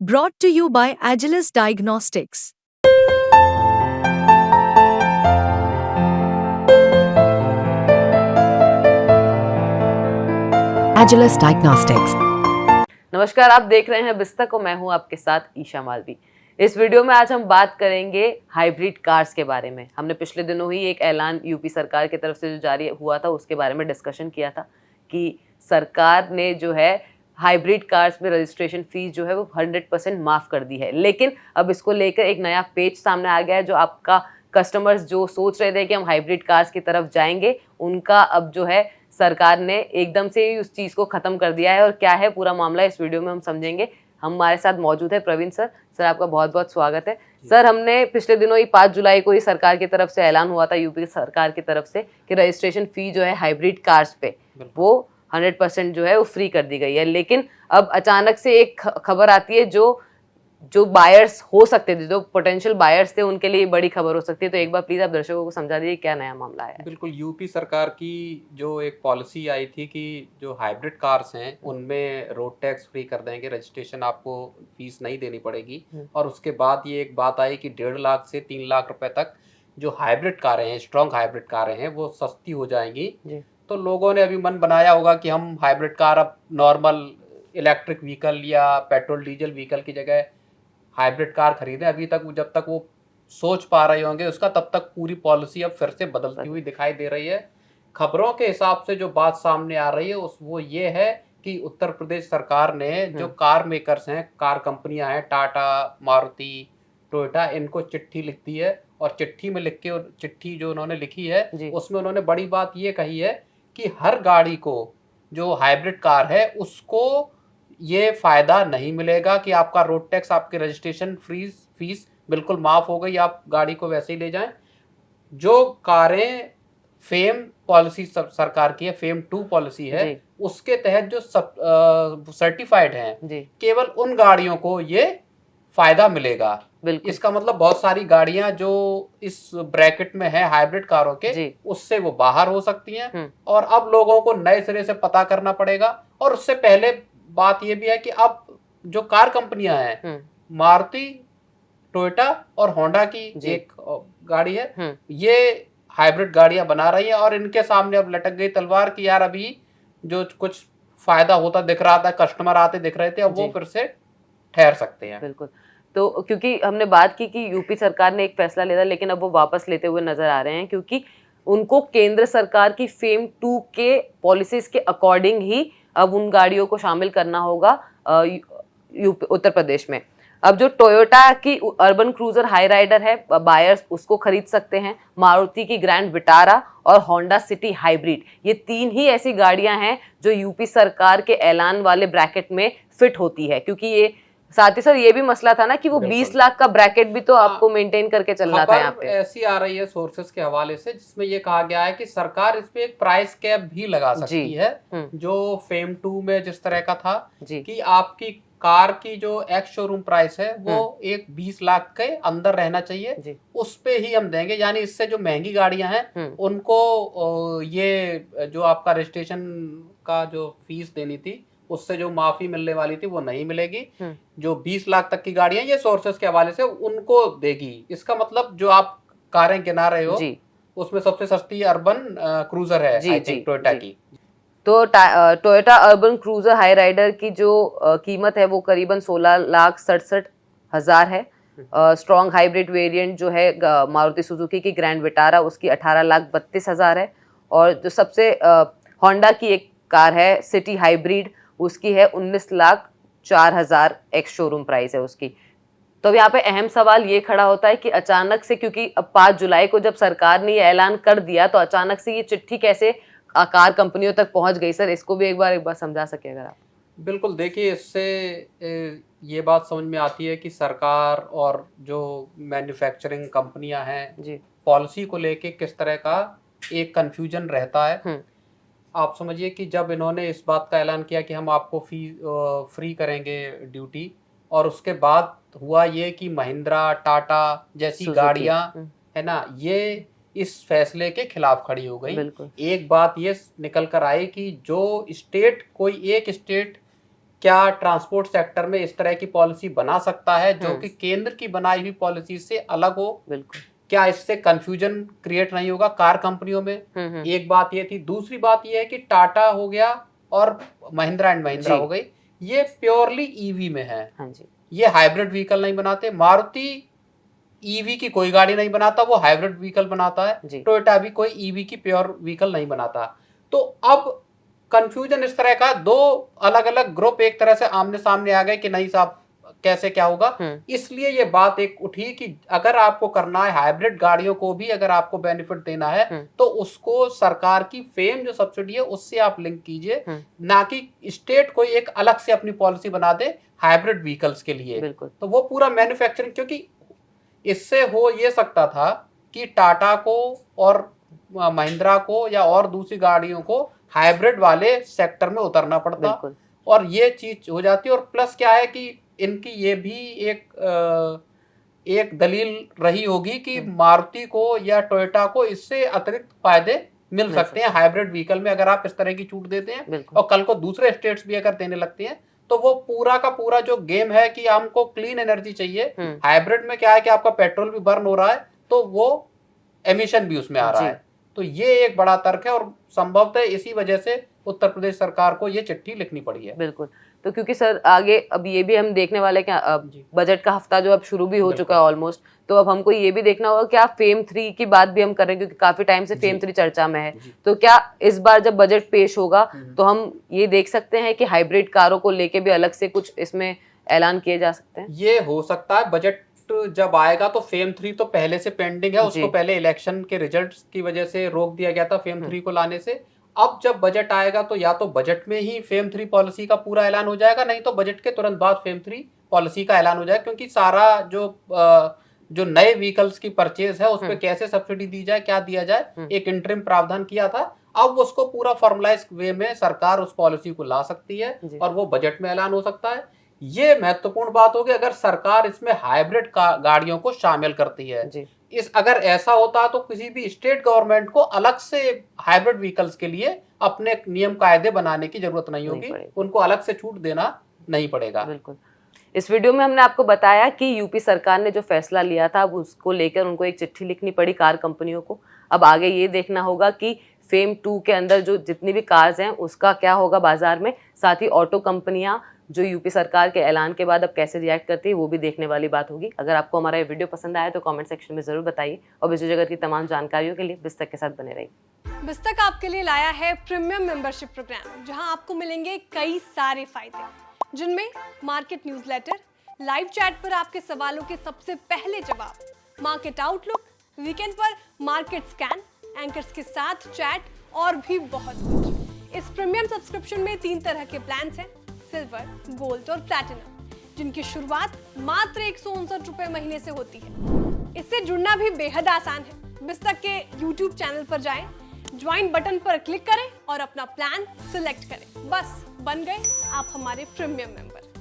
Brought to you by Agilus Diagnostics. Agilus Diagnostics। नमस्कार, आप देख रहे हैं बिस्तक और मैं हूं आपके साथ ईशा मालवी। इस वीडियो में आज हम बात करेंगे हाइब्रिड कार्स के बारे में। हमने पिछले दिनों ही एक ऐलान यूपी सरकार की तरफ से जो जारी हुआ था उसके बारे में डिस्कशन किया था कि सरकार ने जो है हाइब्रिड कार्स में रजिस्ट्रेशन फीस जो है वो 100% माफ़ कर दी है। लेकिन अब इसको लेकर एक नया पेज सामने आ गया है। जो आपका कस्टमर्स जो सोच रहे थे कि हम हाइब्रिड कार्स की तरफ जाएंगे, उनका अब जो है सरकार ने एकदम से ही उस चीज़ को ख़त्म कर दिया है। और क्या है पूरा मामला, इस वीडियो में हम समझेंगे। हमारे साथ मौजूद है प्रवीण सर। सर, आपका बहुत बहुत स्वागत है। सर, हमने पिछले दिनों ही 5 जुलाई को ही सरकार की तरफ से ऐलान हुआ था, यूपी सरकार की तरफ से, कि रजिस्ट्रेशन फ़ी जो है हाइब्रिड कार्स पे वो 100% जो है वो फ्री कर दी गई है। लेकिन अब अचानक से एक खबर आती है जो बायर्स हो सकते थे, जो पोटेंशियल बायर्स थे, उनके लिए बड़ी खबर हो सकती है। तो एक बार प्लीज आप दर्शकों को समझा दीजिए क्या नया मामला है। बिल्कुल, यूपी सरकार की जो एक पॉलिसी आई थी कि जो हाइब्रिड कार्स हैं उनमें रोड टैक्स फ्री कर देंगे, रजिस्ट्रेशन आपको फीस नहीं देनी पड़ेगी। और उसके बाद ये एक बात आई कि 1.5 लाख से 3 लाख रुपए तक जो हाइब्रिड कारें हैं, स्ट्रॉन्ग हाइब्रिड कारें हैं, वो सस्ती हो जाएंगी। तो लोगों ने अभी मन बनाया होगा कि हम हाइब्रिड कार अब नॉर्मल इलेक्ट्रिक व्हीकल या पेट्रोल डीजल व्हीकल की जगह हाइब्रिड कार खरीदें। अभी तक जब तक वो सोच पा रहे होंगे उसका, तब तक पूरी पॉलिसी अब फिर से बदलती हुई दिखाई दे रही है। खबरों के हिसाब से जो बात सामने आ रही है वो ये है कि उत्तर प्रदेश सरकार ने जो कार मेकर्स हैं, कार कंपनियां हैं, टाटा, मारुति, टोयोटा, इनको चिट्ठी लिख दी है। और चिट्ठी में लिख के, और चिट्ठी जो उन्होंने लिखी है उसमें उन्होंने बड़ी बात ये कही है कि हर गाड़ी को जो हाइब्रिड कार है उसको ये फायदा नहीं मिलेगा कि आपका रोड टैक्स, आपके रजिस्ट्रेशन फीस बिल्कुल माफ हो गई, आप गाड़ी को वैसे ही ले जाएं। जो कारें फेम पॉलिसी सरकार की है, फेम 2 पॉलिसी है, उसके तहत जो सर्टिफाइड हैं, केवल उन गाड़ियों को ये फायदा मिलेगा। इसका मतलब बहुत सारी गाड़ियां जो इस ब्रैकेट में है हाइब्रिड कारों के, उससे वो बाहर हो सकती हैं। और अब लोगों को नए सिरे से पता करना पड़ेगा। और उससे पहले बात ये भी है कि अब जो कार कंपनियां हैं, मारुति, टोयोटा और होंडा की एक गाड़ी है, ये हाइब्रिड गाड़ियां बना रही है। और इनके सामने अब लटक गई तलवार कि यार अभी जो कुछ फायदा होता दिख रहा था, कस्टमर आते दिख रहे थे, अब वो फिर से ठहर सकते हैं। बिल्कुल। तो क्योंकि हमने बात की कि यूपी सरकार ने एक फैसला लिया, लेकिन अब वो वापस लेते हुए नजर आ रहे हैं, क्योंकि उनको केंद्र सरकार की फेम 2 के पॉलिसीज के अकॉर्डिंग ही अब उन गाड़ियों को शामिल करना होगा उत्तर प्रदेश में। अब जो टोयोटा की अर्बन क्रूजर हाई राइडर है, बायर्स उसको खरीद सकते हैं। मारुति की ग्रैंड विटारा और होंडा सिटी हाइब्रिड, ये 3 ही ऐसी गाड़ियां हैं जो यूपी सरकार के ऐलान वाले ब्रैकेट में फिट होती है। क्योंकि ये साथ ही सर ये भी मसला था ना कि वो 20 लाख का ब्रैकेट भी तो आपको मेंटेन करके चलना था। यहाँ पे ऐसी आ रही है सोर्सेस के हवाले से, जिसमें ये कहा गया है कि सरकार इस पे एक प्राइस कैप भी लगा सकती है, जो फेम 2 में जिस तरह का था कि आपकी कार की जो एक्स शोरूम प्राइस है वो एक 20 लाख के अंदर रहना चाहिए, उस पे ही हम देंगे। यानी इससे जो महंगी गाड़ियां हैं उनको ये जो आपका रजिस्ट्रेशन का जो फीस देनी थी, उससे जो माफी मिलने वाली थी वो नहीं मिलेगी। जो 20 लाख तक की गाड़ियां, ये सोर्सेस के हवाले से उनको देगी। इसका मतलब जो आप कारें गिना रहे हो उसमें सबसे सस्ती अर्बन क्रूजर है, आई थिंक टोयोटा की। तो Toyota Urban Cruiser Hyryder की जो कीमत है वो करीबन 16,67,000 है। स्ट्रॉन्ग हाइब्रिड वेरिएंट जो है मारुति सुजुकी की ग्रैंड विटारा, उसकी 18,32,000 है। और जो सबसे होंडा की एक कार है सिटी हाइब्रिड, उसकी है 19,04,000 एक्स शोरूम प्राइस है उसकी। तो अब यहाँ पे अहम सवाल ये खड़ा होता है कि अचानक से, क्योंकि अब 5 जुलाई को जब सरकार ने ये ऐलान कर दिया, तो अचानक से ये चिट्ठी कैसे कार कंपनियों तक पहुंच गई? सर, इसको भी एक बार समझा सके अगर आप। बिल्कुल, देखिए, इससे ये बात समझ में आती है कि सरकार और जो मैन्युफैक्चरिंग कंपनियां हैं, पॉलिसी को लेके किस तरह का एक कंफ्यूजन रहता है। आप समझिए कि जब इन्होंने इस बात का ऐलान किया कि हम आपको फ्री करेंगे ड्यूटी, और उसके बाद हुआ ये कि महिंद्रा, टाटा जैसी गाड़ियां है ना, ये इस फैसले के खिलाफ खड़ी हो गई। एक बात ये निकल कर आई कि जो स्टेट, कोई एक स्टेट क्या ट्रांसपोर्ट सेक्टर में इस तरह की पॉलिसी बना सकता है जो कि केंद्र की बनाई हुई पॉलिसी से अलग हो? बिल्कुल। क्या इससे कंफ्यूजन क्रिएट नहीं होगा कार कंपनियों में? एक बात ये थी। दूसरी बात ये है कि टाटा हो गया और महिंद्रा एंड महिंद्रा हो गई, ये प्योरली ईवी में है। हाँ जी। ये हाइब्रिड व्हीकल नहीं बनाते। मारुति ईवी की कोई गाड़ी नहीं बनाता, वो हाइब्रिड व्हीकल बनाता है। टोयोटा भी कोई ईवी की प्योर व्हीकल नहीं बनाता। तो अब कंफ्यूजन इस तरह का, दो अलग अलग ग्रुप एक तरह से आमने सामने आ गए कि नहीं साहब कैसे क्या होगा। इसलिए ये बात एक उठी कि अगर आपको करना है हाइब्रिड गाड़ियों को भी अगर आपको बेनिफिट देना है तो उसको सरकार की फेम जो सब्सिडी है उससे आप लिंक कीजिए, ना कि स्टेट कोई एक अलग से अपनी पॉलिसी बना दे हाइब्रिड व्हीकल्स के लिए। तो वो पूरा मैन्युफैक्चरिंग, क्योंकि इससे हो ये सकता था कि टाटा को और महिंद्रा को या और दूसरी गाड़ियों को हाइब्रिड वाले सेक्टर में उतरना पड़ता और ये चीज हो जाती। और प्लस क्या है कि इनकी ये भी एक दलील रही होगी कि मारुति को या टोयोटा को इससे अतिरिक्त फायदे मिल सकते हैं हाइब्रिड व्हीकल में अगर आप इस तरह की छूट देते हैं। और कल को दूसरे स्टेट्स भी अगर देने लगते हैं तो वो पूरा का पूरा जो गेम है कि हमको क्लीन एनर्जी चाहिए, हाइब्रिड में क्या है कि आपका पेट्रोल भी बर्न हो रहा है तो वो एमिशन भी उसमें आ रहा है। तो ये एक बड़ा तर्क है और संभवतः इसी वजह से उत्तर प्रदेश सरकार को ये चिट्ठी लिखनी पड़ी है। बिल्कुल। तो क्योंकि सर आगे अब ये भी हम देखने वाले हैं कि बजट का हफ्ता जो अब शुरू भी हो चुका है ऑलमोस्ट, तो अब हमको ये भी देखना होगा क्या फेम 3 की बात भी हम करें, क्योंकि काफी टाइम से फेम 3 चर्चा में है। तो क्या इस बार जब बजट पेश होगा तो हम ये देख सकते हैं कि हाइब्रिड कारों को लेके भी अलग से कुछ इसमें ऐलान किए जा सकते हैं? ये हो सकता है। बजट जब आएगा तो फेम 3 तो पहले से पेंडिंग है, उसको पहले इलेक्शन के रिजल्ट्स की वजह से रोक दिया गया था फेम 3 को लाने से। अब जब बजट आएगा तो या तो बजट में ही फेम 3 पॉलिसी का पूरा ऐलान हो जाएगा, नहीं तो बजट के तुरंत बाद फेम 3 पॉलिसी का ऐलान हो जाएगा। क्योंकि सारा जो नए व्हीकल्स की परचेज है उस पर कैसे सब्सिडी दी जाए, क्या दिया जाए, एक इंटरिम प्रावधान किया था। अब उसको पूरा फॉर्मलाइज वे में सरकार उस पॉलिसी को ला सकती है और वो बजट में ऐलान हो सकता है। ये महत्वपूर्ण बात होगी अगर सरकार इसमें हाइब्रिड गाड़ियों को शामिल करती है। अगर ऐसा होता तो किसी भी स्टेट गवर्नमेंट को अलग से हाइब्रिड व्हीकल्स के लिए अपने नियम कायदे बनाने की जरूरत नहीं होगी, उनको अलग से छूट देना नहीं पड़ेगा। बिल्कुल। इस वीडियो में हमने आपको बताया कि यूपी सरकार ने जो फैसला लिया था अब उसको लेकर उनको एक चिट्ठी लिखनी पड़ी कार कंपनियों को। अब आगे ये देखना होगा कि फेम 2 के अंदर जो जितनी भी कार्स हैं उसका क्या होगा बाजार में, साथ ही ऑटो कंपनियां जो यूपी सरकार के ऐलान के बाद अब कैसे रिएक्ट करती है वो भी देखने वाली बात होगी। अगर आपको हमारा ये वीडियो पसंद आया तो कमेंट सेक्शन में जरूर बताइए और बिजली जगत की तमाम जानकारियों के लिए बिस्तक के साथ बने रहिए। बिस्तक आपके लिए लाया है प्रीमियम मेंबरशिप प्रोग्राम, जहां आपको मिलेंगे कई सारे फायदे, जिनमें मार्केट न्यूज़लेटर, लाइव चैट पर आपके सवालों के सबसे पहले जवाब, मार्केट आउटलुक, वीकेंड पर मार्केट स्कैन, एंकर्स के साथ चैट और भी बहुत कुछ। इस प्रीमियम सब्सक्रिप्शन में 3 तरह के प्लान्स हैं, सिल्वर, गोल्ड और प्लैटिनम, जिनकी शुरुआत मात्र 159 रुपए महीने से होती है। इससे जुड़ना भी बेहद आसान है। बिस्तक के YouTube चैनल पर जाएं, ज्वाइन बटन पर क्लिक करें और अपना प्लान सिलेक्ट करें। बस बन गए आप हमारे प्रीमियम मेंबर।